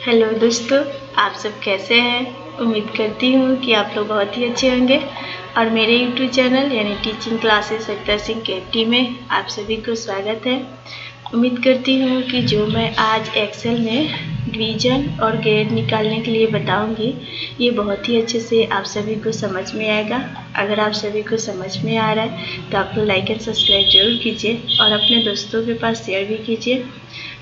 Hello दोस्तों, आप सब कैसे हैं। उम्मीद करती हूँ कि आप लोग बहुत ही अच्छे होंगे और मेरे यूट्यूब चैनल यानी टीचिंग क्लासेस अख्तर सिंह केटी में आप सभी को स्वागत है। उम्मीद करती हूँ कि जो मैं आज एक्सेल में डिवीज़न और ग्रेड निकालने के लिए बताऊंगी ये बहुत ही अच्छे से आप सभी को समझ में आएगा। अगर आप सभी को समझ में आ रहा है तो आप लोग लाइक एंड सब्सक्राइब जरूर कीजिए और अपने दोस्तों के पास शेयर भी कीजिए।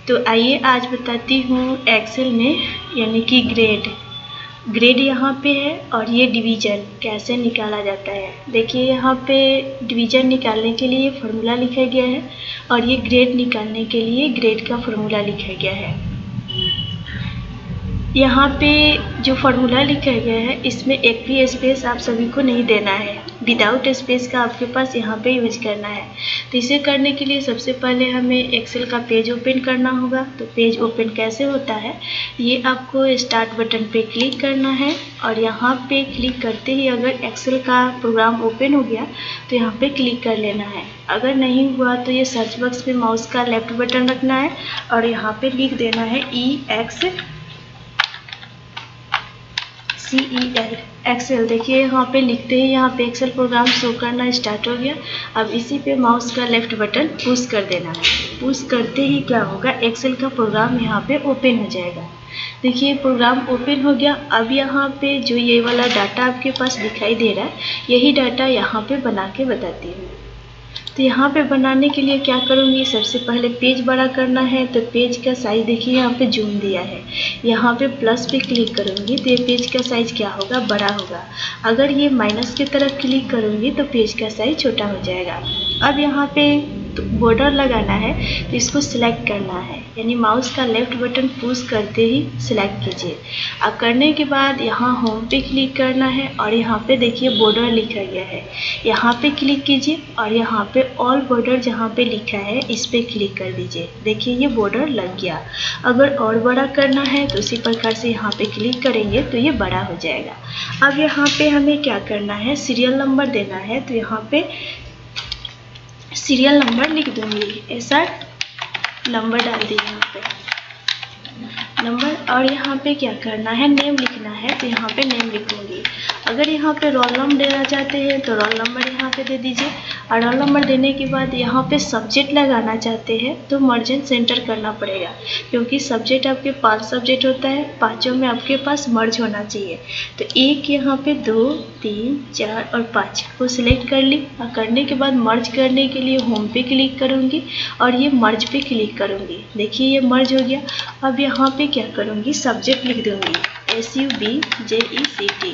तो आइए आज बताती हूँ एक्सेल में यानी कि ग्रेड यहाँ पे है और ये डिवीज़न कैसे निकाला जाता है। देखिए यहाँ पे डिवीज़न निकालने के लिए फार्मूला लिखा गया है और ये ग्रेड निकालने के लिए ग्रेड का फार्मूला लिखा गया है। यहाँ पे जो फार्मूला लिखा गया है इसमें एक भी स्पेस आप सभी को नहीं देना है, विदाउट स्पेस का आपके पास यहाँ पे यूज करना है। तो इसे करने के लिए सबसे पहले हमें एक्सेल का पेज ओपन करना होगा। तो पेज ओपन कैसे होता है, ये आपको स्टार्ट बटन पे क्लिक करना है और यहाँ पे क्लिक करते ही अगर एक्सेल का प्रोग्राम ओपन हो गया तो यहाँ पे क्लिक कर लेना है। अगर नहीं हुआ तो ये सर्च बॉक्स में माउस का लेफ्ट बटन रखना है और यहाँ पे लिख देना है एक्सेल। देखिए यहाँ पे लिखते ही यहाँ पे एक्सेल प्रोग्राम शो करना स्टार्ट हो गया। अब इसी पे माउस का लेफ्ट बटन पुश कर देना है। पुश करते ही क्या होगा, एक्सेल का प्रोग्राम यहाँ पे ओपन हो जाएगा। देखिए प्रोग्राम ओपन हो गया। अब यहाँ पे जो ये वाला डाटा आपके पास दिखाई दे रहा है यही डाटा यहाँ पे बना के बताती हूँ। तो यहाँ पे बनाने के लिए क्या करूँगी, सबसे पहले पेज बड़ा करना है। तो पेज का साइज देखिए यहाँ पे जूम दिया है, यहाँ पे प्लस पे क्लिक करूँगी तो ये पेज का साइज क्या होगा, बड़ा होगा। अगर ये माइनस की तरफ क्लिक करूँगी तो पेज का साइज छोटा हो जाएगा। अब यहाँ पे तो बॉर्डर लगाना है तो इसको सिलेक्ट करना है, यानी माउस का लेफ्ट बटन पुश करते ही सिलेक्ट कीजिए। अब करने के बाद यहाँ होम पे क्लिक करना है और यहाँ पे देखिए बॉर्डर लिखा गया है, यहाँ पे क्लिक कीजिए और यहाँ पे ऑल बॉर्डर जहाँ पे लिखा है इस पे क्लिक कर दीजिए। देखिए ये बॉर्डर लग गया। अगर और बड़ा करना है तो उसी प्रकार से यहाँ पे क्लिक करेंगे तो ये बड़ा हो जाएगा। अब यहाँ पे हमें क्या करना है, सीरियल नंबर देना है। तो यहाँ पे सीरियल नंबर लिख दूंगी, ऐसा नंबर डाल दी यहाँ पे नंबर। और यहाँ पे क्या करना है, नेम लिखना है। तो यहाँ पे नेम लिखूंगी। अगर यहाँ पे रोल नंबर देना चाहते हैं तो रोल नंबर यहाँ पे दे दीजिए। और रोल नंबर देने के बाद यहाँ पे सब्जेक्ट लगाना चाहते हैं तो मार्जिन सेंटर करना पड़ेगा, क्योंकि सब्जेक्ट आपके 5 सब्जेक्ट होता है, पाँचों में आपके पास मर्ज होना चाहिए। तो एक यहाँ पे 2, 3, 4 और 5 को सिलेक्ट कर ली। और करने के बाद मर्ज करने के लिए होम पे क्लिक करूँगी और ये मर्ज पे क्लिक करूँगी। देखिए ये मर्ज हो गया। अब यहाँ पे क्या करूँगी, सब्जेक्ट लिख दूँगी, SUBJECT।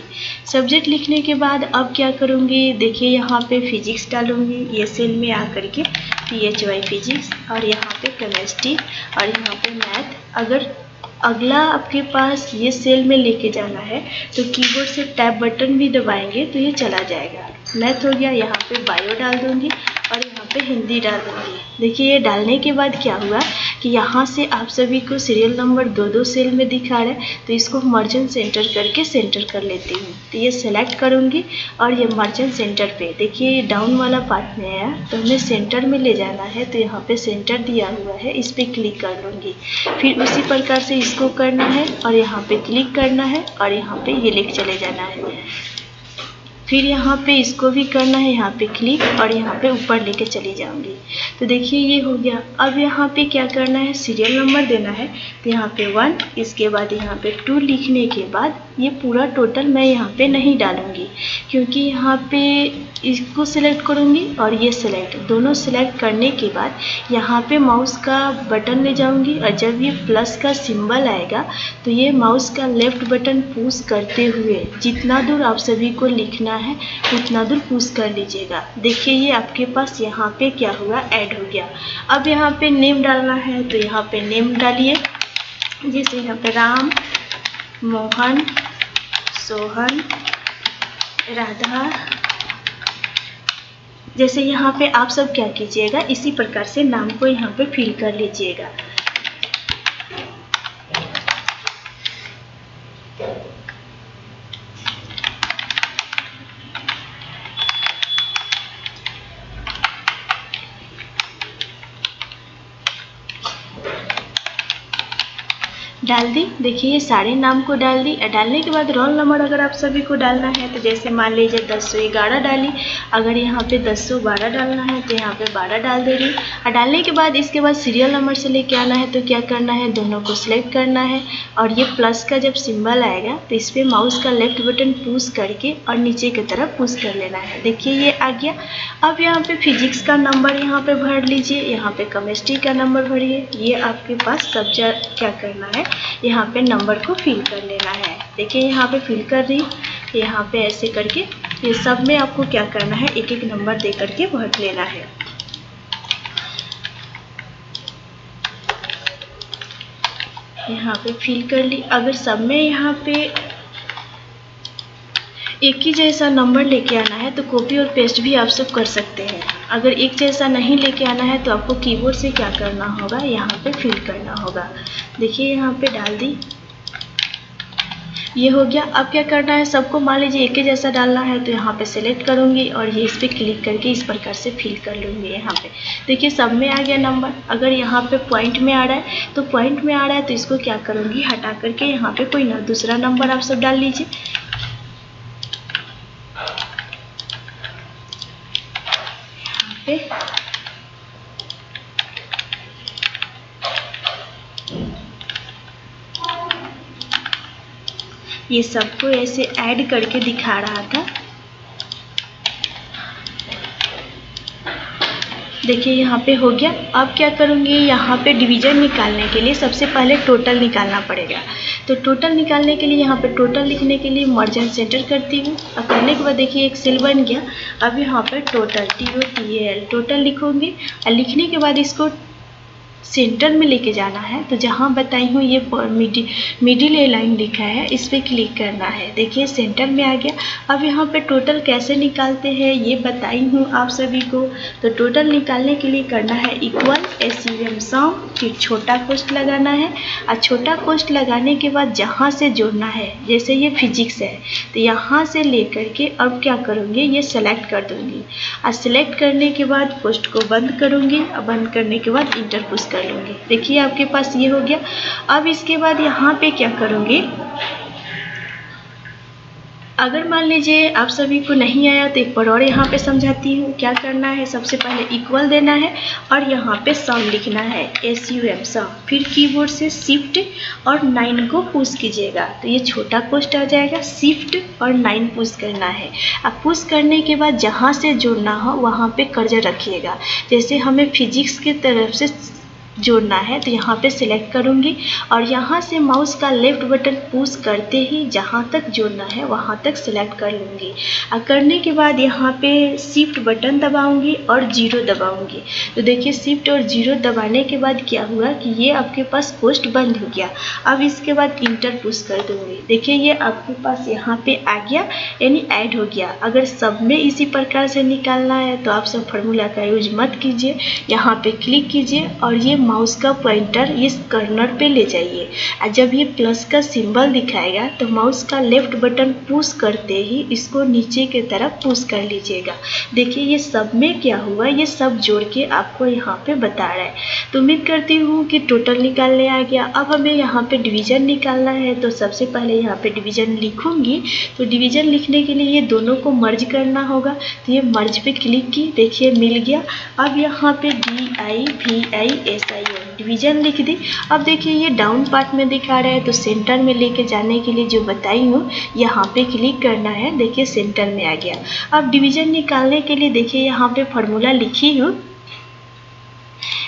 सब्जेक्ट लिखने के बाद अब क्या करूँगी, देखिए यहाँ पे फिजिक्स डालूँगी, ये सेल में आकर के PHY फिजिक्स, और यहाँ पे केमिस्ट्री और यहाँ पे मैथ। अगर अगला आपके पास ये सेल में लेके जाना है तो कीबोर्ड से टैब बटन भी दबाएंगे तो ये चला जाएगा। मैथ हो गया, यहाँ पे बायो डाल दूँगी और यहाँ पे हिंदी डाल दूँगी। देखिए ये डालने के बाद क्या हुआ कि यहाँ से आप सभी को सीरियल नंबर 2-2 सेल में दिखा रहा है। तो इसको मर्जन सेंटर करके सेंटर कर लेती हूँ। तो ये सेलेक्ट करूँगी और ये मर्जन सेंटर पे देखिए ये डाउन वाला पार्ट में आया तो हमें सेंटर में ले जाना है। तो यहाँ पे सेंटर दिया हुआ है, इस पर क्लिक कर लूँगी। फिर उसी प्रकार से इसको करना है और यहाँ पे क्लिक करना है और यहाँ पे ये लेके चले जाना है। फिर यहाँ पे इसको भी करना है, यहाँ पे क्लिक और यहाँ पे ऊपर लेके चली जाऊँगी। तो देखिए ये हो गया। अब यहाँ पे क्या करना है, सीरियल नंबर देना है। तो यहाँ पे 1, इसके बाद यहाँ पे 2 लिखने के बाद ये पूरा टोटल मैं यहाँ पे नहीं डालूँगी, क्योंकि यहाँ पे इसको सिलेक्ट करूँगी और ये सिलेक्ट, दोनों सिलेक्ट करने के बाद यहाँ पे माउस का बटन ले जाऊँगी और जब ये प्लस का सिंबल आएगा तो ये माउस का लेफ्ट बटन पुश करते हुए जितना दूर आप सभी को लिखना है उतना दूर पुश कर लीजिएगा। देखिए ये आपके पास यहाँ पे क्या हुआ, ऐड हो गया। अब यहाँ पे नेम डालना है तो यहाँ पे नेम डालिए, जैसे यहाँ पे राम, मोहन, सोहन, राधा। जैसे यहाँ पे आप सब क्या कीजिएगा, इसी प्रकार से नाम को यहाँ पे फिल कर लीजिएगा। डाल दी। देखिए ये सारे नाम को डाल दी। डालने के बाद रोल नंबर अगर आप सभी को डालना है तो जैसे मान लीजिए 1011 डाली, अगर यहाँ पे 1012 डालना है तो यहाँ पे 12 डाल दे रही। और डालने के बाद इसके बाद सीरियल नंबर से लेके आना है तो क्या करना है, दोनों को सिलेक्ट करना है और ये प्लस का जब सिंबल आएगा तो इस पर माउस का लेफ्ट बटन पुश करके और नीचे की तरफ पुश कर लेना है। देखिए ये आ गया। अब यहाँ पे फिजिक्स का नंबर यहाँ पे भर लीजिए, यहाँ पे केमिस्ट्री का नंबर भरिए। ये आपके पास सब क्या करना है, यहाँ पे नंबर को फिल कर लेना है। देखिए यहाँ पे फिल कर रही, यहाँ पे ऐसे करके ये सब में आपको क्या करना है, एक एक नंबर दे करके भर लेना है। यहाँ पे फिल कर ली। अगर सब में यहाँ पे एक ही जैसा नंबर लेके आना है तो कॉपी और पेस्ट भी आप सब कर सकते हैं। अगर एक जैसा नहीं लेके आना है तो आपको कीबोर्ड से क्या करना होगा, यहाँ पे फिल करना होगा। देखिए यहाँ पे डाल दी, ये हो गया। अब क्या करना है, सबको मान लीजिए एक ही जैसा डालना है तो यहाँ पे सेलेक्ट करूँगी और ये इस पर क्लिक करके इस प्रकार से फिल कर लूँगी। यहाँ पे देखिए सब में आ गया नंबर। अगर यहाँ पे पॉइंट में आ रहा है तो पॉइंट में आ रहा है तो इसको क्या करूँगी, हटा करके यहाँ पे कोई ना दूसरा नंबर आप सब डाल लीजिए। ये सबको ऐसे ऐड करके दिखा रहा था। देखिए यहाँ पे हो गया। अब क्या करूँगी, यहाँ पे डिवीज़न निकालने के लिए सबसे पहले टोटल निकालना पड़ेगा। तो टोटल निकालने के लिए यहाँ पे टोटल लिखने के लिए मर्जन सेंटर करती हूँ और करने के बाद देखिए एक सेल बन गया। अब यहाँ पे टोटल TOTAL टोटल लिखूँगी और लिखने के बाद इसको सेंटर में लेके जाना है। तो जहाँ बताई हूँ ये मिडिल लाइन लिखा है, इस पर क्लिक करना है। देखिए सेंटर में आ गया। अब यहाँ पे टोटल कैसे निकालते हैं ये बताई हूँ आप सभी को। तो टोटल निकालने के लिए करना है इक्वल SUM सम, फिर छोटा कोष्ठ लगाना है और छोटा कोष्ठ लगाने के बाद जहाँ से जोड़ना है, जैसे ये फिजिक्स है तो यहाँ से लेकर के अब क्या करूँगी, ये सेलेक्ट कर दूँगी और सेलेक्ट करने के बाद कोष्ठ को बंद करूँगी और बंद करने के बाद इंटर पुश कर लूँगी। देखिए आपके पास ये हो गया। अब इसके बाद यहाँ पे क्या करूँगी, अगर मान लीजिए आप सभी को नहीं आया तो एक बार और यहाँ पे समझाती हूँ। क्या करना है, सबसे पहले इक्वल देना है और यहाँ पे सम लिखना है SUM सम, फिर कीबोर्ड से शिफ्ट और 9 को पुश कीजिएगा तो ये छोटा कोष्ठ आ जाएगा। शिफ्ट और 9 पुश करना है। अब पुश करने के बाद जहाँ से जोड़ना हो वहाँ पे कर्सर रखिएगा। जैसे हमें फिजिक्स की तरफ से जोड़ना है तो यहाँ पे सिलेक्ट करूँगी और यहाँ से माउस का लेफ्ट बटन पुश करते ही जहाँ तक जोड़ना है वहाँ तक सिलेक्ट कर लूँगी और करने के बाद यहाँ पे शिफ्ट बटन दबाऊँगी और 0 दबाऊँगी। तो देखिए शिफ्ट और 0 दबाने के बाद क्या हुआ कि ये आपके पास कोष्ठ बंद हो गया। अब इसके बाद इंटर पुश कर दूँगी। देखिए ये आपके पास यहाँ पे आ गया, यानी ऐड हो गया। अगर सब में इसी प्रकार से निकालना है तो आप सब फार्मूला का यूज मत कीजिए, यहाँ पे क्लिक कीजिए और ये माउस का पॉइंटर इस कर्नर पे ले जाइए और जब ये प्लस का सिंबल दिखाएगा तो माउस का लेफ्ट बटन पुश करते ही इसको नीचे की तरफ पुश कर लीजिएगा। देखिए ये सब में क्या हुआ, ये सब जोड़ के आपको यहाँ पे बता रहा है। तो उम्मीद करती हूँ कि टोटल निकालने आ गया। अब हमें यहाँ पे डिवीज़न निकालना है तो सबसे पहले यहाँ पे डिवीज़न लिखूँगी। तो डिवीज़न लिखने के लिए ये दोनों को मर्ज करना होगा तो ये मर्ज पे क्लिक की, देखिए मिल गया। अब यहाँ पे DIVISION डिवीज़न लिख दी। अब देखिए ये डाउन पार्ट में दिखा रहा है तो सेंटर में लेके जाने के लिए जो बताई हूँ यहाँ पे क्लिक करना है। देखिए सेंटर में आ गया। अब डिवीज़न निकालने के लिए देखिए यहाँ पे फार्मूला लिखी हूँ।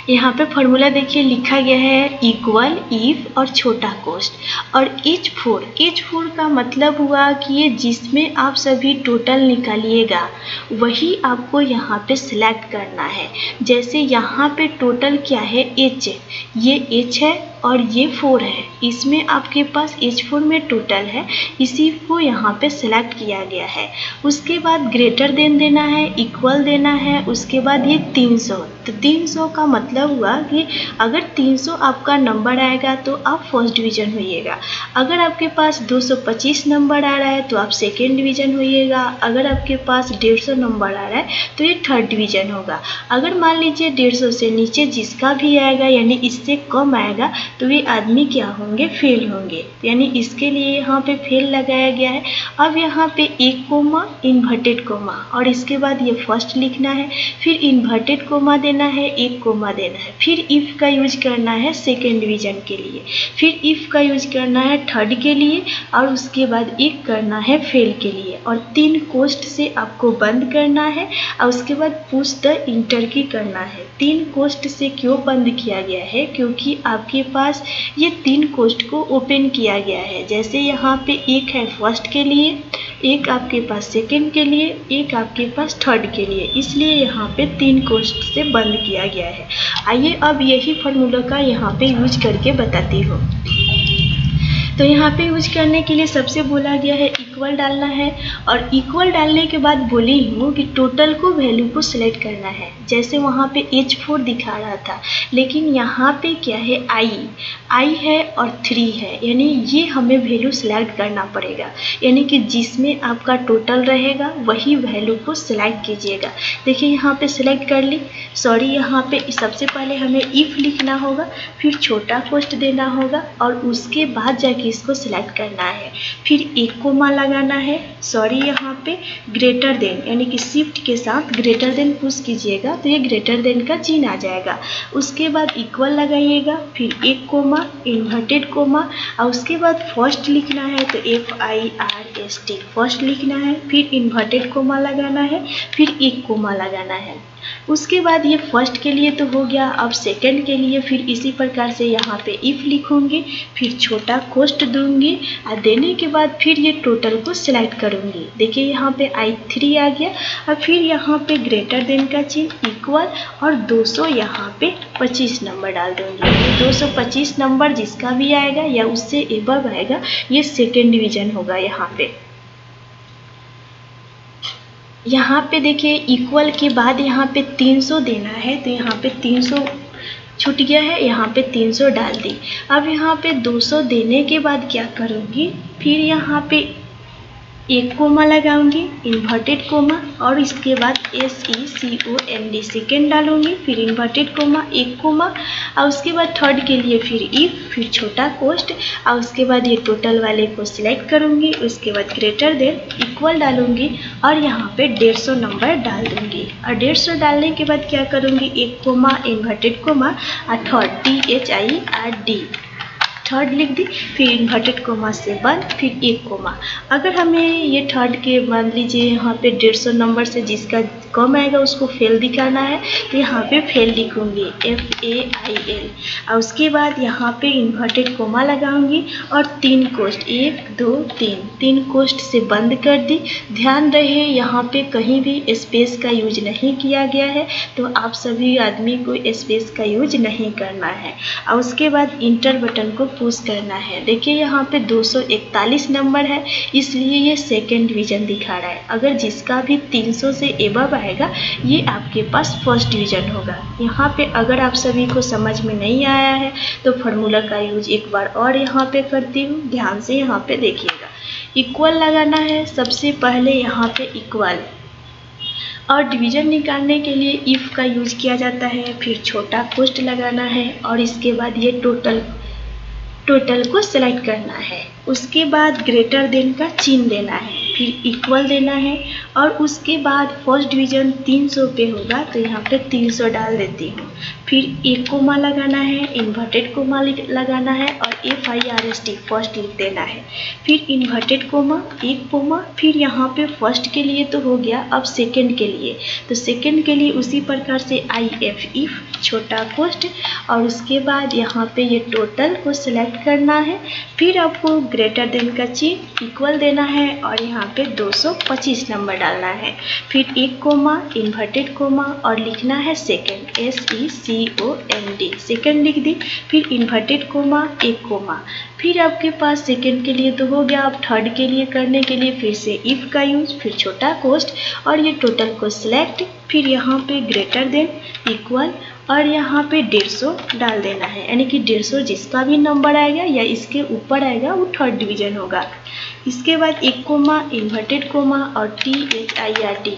यहाँ पे फार्मूला देखिए लिखा गया है इक्वल इफ और छोटा कोष्ठ और इच 4 का मतलब हुआ कि ये जिसमें आप सभी टोटल निकालिएगा वही आपको यहाँ पे सिलेक्ट करना है। जैसे यहाँ पे टोटल क्या है, H, ये H है और ये 4 है, इसमें आपके पास H4 में टोटल है, इसी को यहाँ पे सिलेक्ट किया गया है। उसके बाद ग्रेटर देन देना है, इक्वल देना है, उसके बाद ये 300। तो 300 का मतलब हुआ कि अगर 300 आपका नंबर आएगा तो आप फर्स्ट डिवीज़न होइएगा। अगर आपके पास 225 नंबर आ रहा है तो आप सेकेंड डिवीज़न होइएगा। अगर आपके पास 150 नंबर आ रहा है तो ये थर्ड डिवीज़न होगा। अगर मान लीजिए 150 से नीचे जिसका भी आएगा यानी इससे कम आएगा तो ये आदमी क्या होंगे, फेल होंगे। यानी इसके लिए यहाँ पे फेल लगाया गया है। अब यहाँ पे एक कोमा, इन्वर्टेड कोमा और इसके बाद ये फर्स्ट लिखना है, फिर इन्वर्टेड कोमा देना है, एक कोमा देना है, फिर इफ़ का यूज करना है सेकेंड डिवीज़न के लिए, फिर इफ़ का यूज करना है थर्ड के लिए और उसके बाद एक करना है फेल के लिए और 3 कोष्ठ से आपको बंद करना है और उसके बाद पुश द इंटर की करना है। 3 कोष्ठ से क्यों बंद किया गया है? क्योंकि आपके पास ये 3 कोष्ठ को ओपन किया गया है। जैसे यहाँ पे एक है फर्स्ट के लिए, एक आपके पास सेकेंड के लिए, एक आपके पास थर्ड के लिए, इसलिए यहाँ पे 3 कोष्ठ से बंद किया गया है। आइए अब यही फार्मूला का यहाँ पे यूज करके बताती हूँ। तो यहाँ पे यूज करने के लिए सबसे बोला गया है इक्वल डालना है और इक्वल डालने के बाद बोली हूँ कि टोटल को वैल्यू को सिलेक्ट करना है। जैसे वहाँ पे H4 दिखा रहा था लेकिन यहाँ पे क्या है, I है और 3 है, यानी ये हमें वैल्यू सिलेक्ट करना पड़ेगा। यानी कि जिसमें आपका टोटल रहेगा वही वैल्यू को सिलेक्ट कीजिएगा। देखिए यहाँ पे सिलेक्ट कर ली, यहाँ पे सबसे पहले हमें इफ़ लिखना होगा, फिर छोटा कोष्ठ देना होगा और उसके बाद जाके इसको सिलेक्ट करना है, फिर एक कोमा लगाना है। यहाँ पे ग्रेटर देन यानी कि शिफ्ट के साथ ग्रेटर देन पुश कीजिएगा तो ये ग्रेटर देन का चिन्ह आ जाएगा। उसके बाद इक्वल लगाइएगा, फिर एक कोमा, इन्वर्टेड कोमा और उसके बाद फर्स्ट लिखना है तो FIRST फर्स्ट लिखना है, फिर इन्वर्टेड कोमा लगाना है, फिर एक कोमा लगाना है। उसके बाद ये फर्स्ट के लिए तो हो गया। अब सेकंड के लिए फिर इसी प्रकार से यहाँ पे इफ़ लिखूंगी, फिर छोटा कोष्ठ दूंगी और देने के बाद फिर ये टोटल को सिलेक्ट करूंगी। देखिए यहाँ पे I3 आ गया और फिर यहाँ पे ग्रेटर देन का चिन्ह, इक्वल और 200 यहाँ पे 25 नंबर डाल दूंगी। 225 नंबर जिसका भी आएगा या उससे एबव आएगा ये सेकेंड डिवीज़न होगा। यहाँ पे देखिए इक्वल के बाद यहाँ पे 300 देना है तो यहाँ पे 300 छूट गया है, यहाँ पे 300 डाल दी। अब यहाँ पे 200 देने के बाद क्या करूँगी, फिर यहाँ पे एक कोमा लगाऊंगी, इन्वर्टेड कोमा और इसके बाद SECOND सेकेंड डालूंगी, फिर इन्वर्टेड कोमा, एक कोमा और उसके बाद थर्ड के लिए फिर इफ, फिर छोटा कोष्ठ और उसके बाद ये टोटल वाले को सिलेक्ट करूंगी। उसके बाद ग्रेटर देन इक्वल डालूंगी और यहाँ पे 150 नंबर डाल दूंगी और 150 डालने के बाद क्या करूंगी, एक कोमा, इन्वर्टेड कोमा और थर्ड THIRD थर्ड लिख दी, फिर इन्वर्टेड कोमा से बंद, फिर एक कोमा। अगर हमें ये थर्ड के मान लीजिए यहाँ पे 150 नंबर से जिसका कम आएगा उसको फेल दिखाना है तो यहाँ पे फेल लिखूंगी FAIL और उसके बाद यहाँ पे इन्वर्टेड कोमा लगाऊंगी और 3 कोष्ठ 1 2 3 कोष्ठ से बंद कर दी। ध्यान रहे यहाँ पे कहीं भी स्पेस का यूज नहीं किया गया है तो आप सभी आदमी को स्पेस का यूज नहीं करना है और उसके बाद इंटर बटन को पुश करना है। देखिए यहाँ पे 241 नंबर है इसलिए ये सेकेंड डिवीज़न दिखा रहा है। अगर जिसका भी 300 से एबव आएगा ये आपके पास फर्स्ट डिवीज़न होगा। यहाँ पे अगर आप सभी को समझ में नहीं आया है तो फार्मूला का यूज एक बार और यहाँ पे करती हूँ, ध्यान से यहाँ पे देखिएगा। इक्वल लगाना है सबसे पहले, यहाँ पे इक्वल और डिवीज़न निकालने के लिए इफ़ का यूज किया जाता है, फिर छोटा कोष्ठ लगाना है और इसके बाद ये टोटल को सिलेक्ट करना है। उसके बाद ग्रेटर देन का चिन्ह देना है, फिर इक्वल देना है और उसके बाद फर्स्ट डिवीज़न 300 पे होगा तो यहाँ पे 300 डाल देती हूँ। फिर एक कोमा लगाना है, इन्वर्टेड कोमा लगाना है और FIRST फर्स्ट लिख देना है, फिर इन्वर्टेड कोमा, एक कोमा, फिर यहाँ पे फर्स्ट के लिए तो हो गया। अब सेकंड के लिए तो सेकंड के लिए उसी प्रकार से IF इफ छोटा कोष्ठ और उसके बाद यहाँ पे ये टोटल को सिलेक्ट करना है, फिर आपको ग्रेटर देन का चिन्ह, इक्वल देना है और यहाँ पे 225 नंबर डालना है, फिर एक कोमा, इन्वर्टेड कोमा और लिखना है सेकेंड SECOND सेकेंड लिख दी, फिर इन्वर्टेड कोमा, एक कोमा। फिर आपके पास सेकेंड के लिए तो हो गया। अब थर्ड के लिए करने के लिए फिर से इफ़ का यूज, फिर छोटा कोष्ठ और ये टोटल को सिलेक्ट, फिर यहाँ पे ग्रेटर देन, इक्वल और यहाँ पे 150 डाल देना है, यानी कि 150 जिसका भी नंबर आएगा या इसके ऊपर आएगा वो थर्ड डिवीजन होगा। इसके बाद एक कोमा, इन्वर्टेड कोमा और THIRD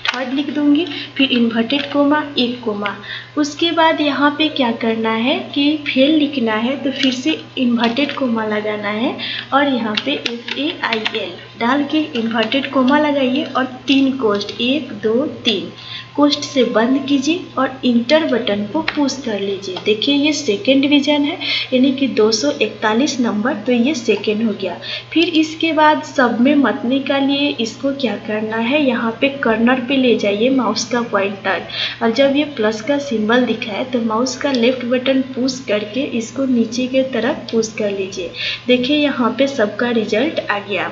थर्ड लिख दूंगी, फिर इन्वर्टेड कोमा, एक कोमा। उसके बाद यहाँ पे क्या करना है कि फेल लिखना है, तो फिर से इन्वर्टेड कोमा लगाना है और यहाँ पे FAIL डाल के इन्वर्टेड कोमा लगाइए और 3 कोष्ठ 1 2 3 कोष्ठ से बंद कीजिए और इंटर बटन को पुश कर लीजिए। देखिए ये सेकेंड डिवीजन है, यानी कि 241 नंबर, तो ये सेकेंड हो गया। फिर इसके बाद सब में मत निकालिए, इसको क्या करना है, यहाँ पे कर्नर पे ले जाइए माउस का पॉइंटर और जब ये प्लस का सिंबल दिखाए तो माउस का लेफ्ट बटन पुश करके इसको नीचे के तरफ पुश कर लीजिए। देखिए यहाँ पे सबका रिजल्ट आ गया।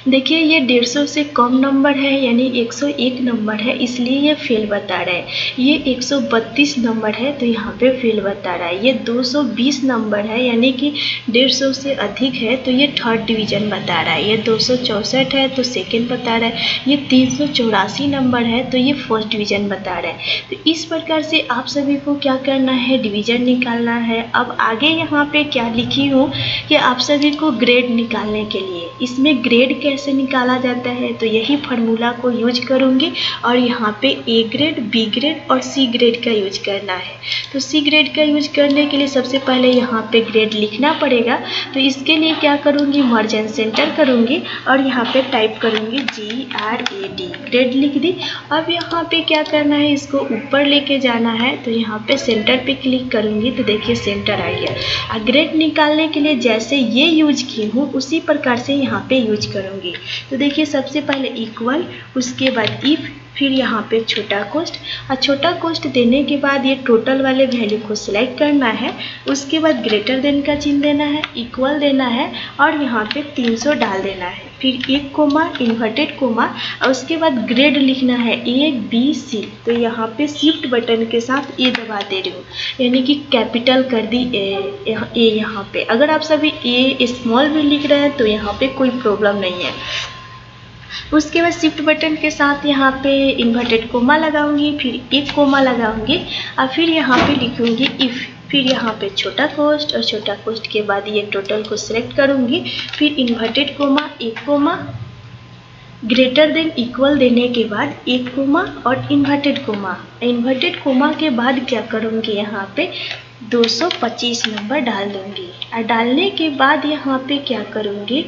देखिए ये 150 से कम नंबर है, यानी 101 नंबर है, इसलिए ये फेल बता रहा है। ये 132 नंबर है तो यहाँ पे फेल बता रहा है। ये 220 नंबर है, यानी कि 150 से अधिक है तो ये थर्ड डिवीजन बता रहा है। ये 264 है तो सेकेंड बता रहा है। ये 384 नंबर है तो ये फर्स्ट डिवीजन बता रहा है। तो इस प्रकार से आप सभी को क्या करना है, डिवीजन निकालना है। अब आगे यहाँ पे क्या लिखी हूँ कि आप सभी को ग्रेड निकालने के लिए, इसमें ग्रेड कैसे निकाला जाता है, तो यही फार्मूला को यूज करूंगी और यहाँ पे A ग्रेड, B ग्रेड और C ग्रेड का यूज करना है। तो C ग्रेड का यूज करने के लिए सबसे पहले यहाँ पे ग्रेड लिखना पड़ेगा। तो इसके लिए क्या करूँगी, मर्ज एंड सेंटर करूँगी और यहाँ पे टाइप करूँगी GRAD, ग्रेड लिख दी। अब यहाँ पे क्या करना है, इसको ऊपर लेके जाना है, तो यहाँ पे सेंटर पे क्लिक करूँगी तो देखिए सेंटर आ गया। ग्रेड निकालने के लिए जैसे ये यूज की हूँ उसी प्रकार से यहाँ पे यूज करूँगी। तो देखिए सबसे पहले इक्वल, उसके बाद इफ, फिर यहाँ पे छोटा कोष्ठ और छोटा कोष्ठ देने के बाद ये टोटल वाले वैल्यू को सिलेक्ट करना है। उसके बाद ग्रेटर देन का चिन्ह देना है, इक्वल देना है और यहाँ पे 300 डाल देना है। फिर एक कोमा, इन्वर्टेड कोमा और उसके बाद ग्रेड लिखना है ABC। तो यहाँ पे शिफ्ट बटन के साथ ए दबा दे रही हूँ, यानी कि कैपिटल कर दी ए यहाँ पे। अगर आप सभी ए स्मॉल भी लिख रहे हैं तो यहाँ पे कोई प्रॉब्लम नहीं है। उसके बाद शिफ्ट बटन के साथ यहाँ पे इन्वर्टेड कोमा लगाऊंगी, फिर एक कोमा लगाऊंगी और फिर यहाँ पे लिखूंगी इफ। फिर यहाँ पे छोटा कोष्ठ और छोटा कोष्ठ के बाद ये टोटल को सिलेक्ट करूंगी, फिर इन्वर्टेड कोमा, एक कोमा, ग्रेटर देन इक्वल देने के बाद एक कोमा और इन्वर्टेड कोमा। इन्वर्टेड कोमा के बाद क्या करूँगी, यहाँ पे 225 नंबर डाल दूंगी और डालने के बाद यहाँ पे क्या करूँगी,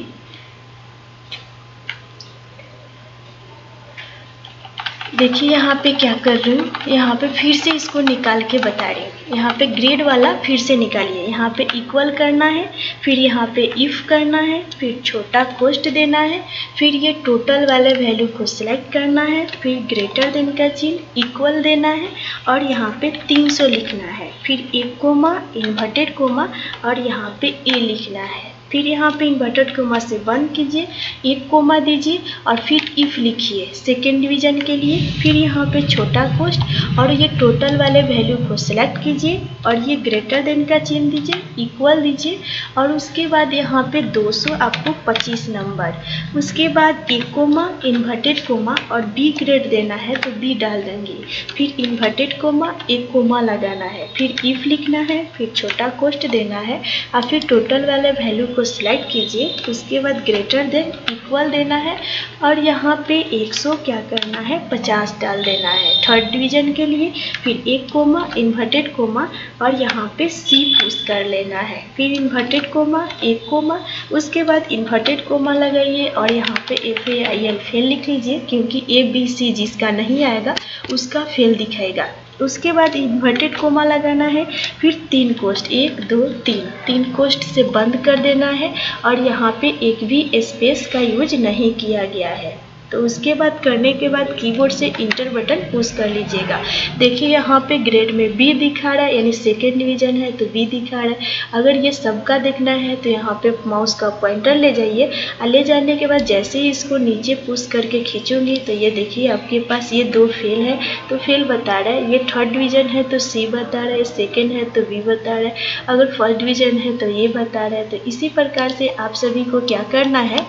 देखिए यहाँ पे क्या कर रही हूँ, यहाँ पे फिर से इसको निकाल के बता रही हूँ। यहाँ पे ग्रेड वाला फिर से निकालिए, यहाँ पे इक्वल करना है, फिर यहाँ पे इफ करना है, फिर छोटा कोष्ठ देना है, फिर ये टोटल वाले वैल्यू को सिलेक्ट करना है, फिर ग्रेटर देन का चिन्ह, इक्वल देना है और यहाँ पे 300 लिखना है, फिर एक कोमा, इन्वर्टेड कोमा और यहाँ पे ए लिखना है। फिर यहाँ पे इन्वर्टेड कोमा से बंद कीजिए, एक कोमा दीजिए और फिर इफ लिखिए सेकेंड डिवीजन के लिए। फिर यहाँ पे छोटा कोष्ठ और ये टोटल वाले वैल्यू को सिलेक्ट कीजिए और ये ग्रेटर देन का चिन्ह दीजिए, इक्वल दीजिए और उसके बाद यहाँ पे 200 आपको 25 नंबर। उसके बाद एक कोमा, इन्वर्टेड कोमा और बी ग्रेड देना है तो बी डाल देंगे, फिर इन्वर्टेड कोमा, एक कोमा लगाना है, फिर इफ लिखना है, फिर छोटा कोष्ठ देना है और फिर टोटल वाले वैल्यू को सिलेक्ट कीजिए। उसके बाद ग्रेटर देन, इक्वल देना है और यहाँ पे 100 क्या करना है, 50 डाल देना है थर्ड डिवीजन के लिए। फिर एक कोमा, इन्वर्टेड कोमा और यहाँ पे सी पुश कर लेना है, फिर इन्वर्टेड कोमा, एक कोमा, उसके बाद इन्वर्टेड कोमा लगाइए और यहाँ पे FAIL फेल लिख लीजिए, क्योंकि ABC जिसका नहीं आएगा उसका फेल दिखाएगा। उसके बाद इन्वर्टेड कोमा लगाना है, फिर 3 कोष्ठ 1 2 3 कोष्ठ से बंद कर देना है और यहाँ पे एक भी स्पेस का यूज नहीं किया गया है। तो उसके बाद करने के बाद कीबोर्ड से इंटर बटन पुश कर लीजिएगा। देखिए यहाँ पे ग्रेड में बी दिखा रहा है, यानी सेकेंड डिवीजन है तो बी दिखा रहा है। अगर ये सबका देखना है तो यहाँ पे माउस का पॉइंटर ले जाइए और ले जाने के बाद जैसे ही इसको नीचे पुश करके खींचूंगी तो ये देखिए आपके पास ये 2 फेल है, तो फेल बता रहा है। ये थर्ड डिवीजन है तो सी बता रहा है, सेकेंड है तो बी बता रहा है, अगर फर्स्ट डिवीजन है तो ये बता रहा है। तो इसी प्रकार से आप सभी को क्या करना है,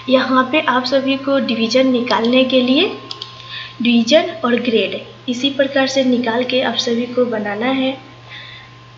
यहाँ पे आप सभी को डिवीजन निकालने के लिए डिवीजन और ग्रेड इसी प्रकार से निकाल के आप सभी को बनाना है।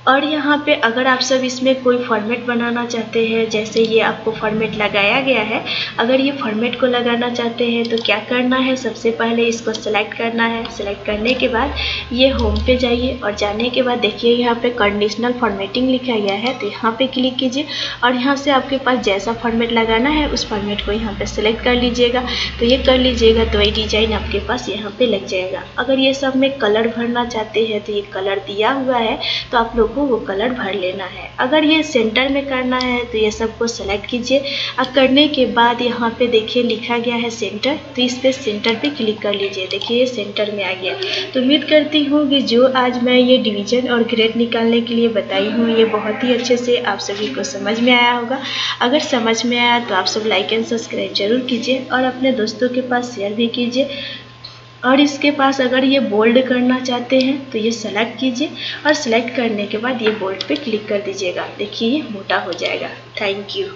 और यहाँ पे अगर आप सब इसमें कोई फॉर्मेट बनाना चाहते हैं, जैसे ये आपको फॉर्मेट लगाया गया है, अगर ये फॉर्मेट को लगाना चाहते हैं तो क्या करना है, सबसे पहले इसको सेलेक्ट करना है। सेलेक्ट करने के बाद ये होम पे जाइए और जाने के बाद देखिए यहाँ पे कंडीशनल फॉर्मेटिंग लिखा गया है, तो यहाँ पे क्लिक कीजिए और यहाँ से आपके पास जैसा फॉर्मेट लगाना है उस फॉर्मेट को यहाँ पे सेलेक्ट कर लीजिएगा। तो ये कर लीजिएगा तो ये डिजाइन आपके पास यहाँ पे लग जाएगा। अगर ये सब में कलर भरना चाहते हैं तो ये कलर दिया हुआ है, तो आप लोग को वो कलर भर लेना है। अगर ये सेंटर में करना है तो ये सबको सेलेक्ट कीजिए और करने के बाद यहाँ पे देखिए लिखा गया है सेंटर, तो इस पे सेंटर पे क्लिक कर लीजिए। देखिए ये सेंटर में आ गया। तो उम्मीद करती हूँ कि जो आज मैं ये डिवीजन और ग्रेड निकालने के लिए बताई हूँ ये बहुत ही अच्छे से आप सभी को समझ में आया होगा। अगर समझ में आया तो आप सब लाइक एंड सब्सक्राइब जरूर कीजिए और अपने दोस्तों के पास शेयर भी कीजिए। और इसके पास अगर ये बोल्ड करना चाहते हैं तो ये सेलेक्ट कीजिए और सेलेक्ट करने के बाद ये बोल्ड पे क्लिक कर दीजिएगा। देखिए ये मोटा हो जाएगा। Thank you.